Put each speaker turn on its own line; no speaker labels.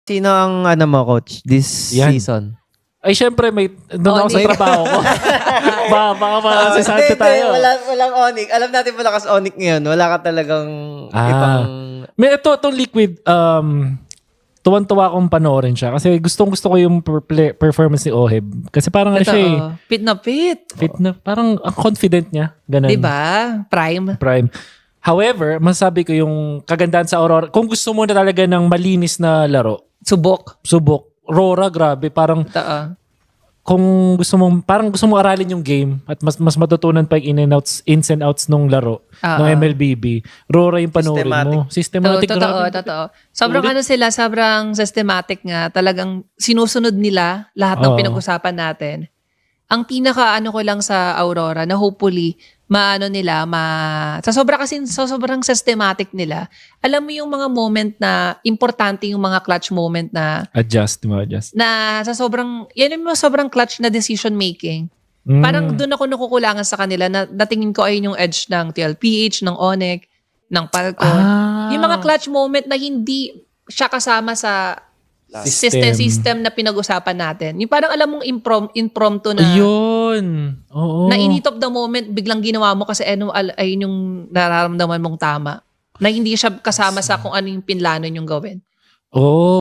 Sino ang mo, coach, this season?
Ay, syempre, doon ako sa trabaho ko. Baka masasante tayo.
Walang Onyx. Alam natin malakas Onyx ngayon. Wala ka talagang ibang...
May itong Liquid, tuwan-tuwa akong panoorin siya. Kasi gustong-gusto ko yung performance ni Oheb. Kasi parang ano siya
Fit na fit.
Fit na. Parang confident niya. Ganun.
Diba? Prime.
However, masasabi ko yung kagandahan sa Aurora. Kung gusto mo na talaga ng malinis na laro.
Subok.
Aurora, grabe. Parang kung gusto mong aralin yung game at mas matutunan pa yung ins and outs nung laro ng MLBB, Aurora yung panoorin mo. Systematic.
Totoo. Sobrang systematic nga. Talagang sinusunod nila lahat ng pinag-usapan natin. Ang pinaka ko lang sa Aurora na hopefully sa sobrang systematic nila, alam mo yung mga moment na importante, yung mga clutch moment na
adjust.
Na sa yan yung sobrang clutch na decision making. Parang doon ako nakukulangan sa kanila na natingin ko ayun yung edge ng TLPH, ng Onyx, ng Falcon. Yung mga clutch moment na hindi siya kasama sa system na pinag-usapan natin. Yung parang alam mong impromptu na
yun. Oo.
Na in heat of the moment, biglang ginawa mo kasi ayun yung nararamdaman mong tama. Na hindi siya kasama sa kung ano yung pinlano yung gawin.
Oo.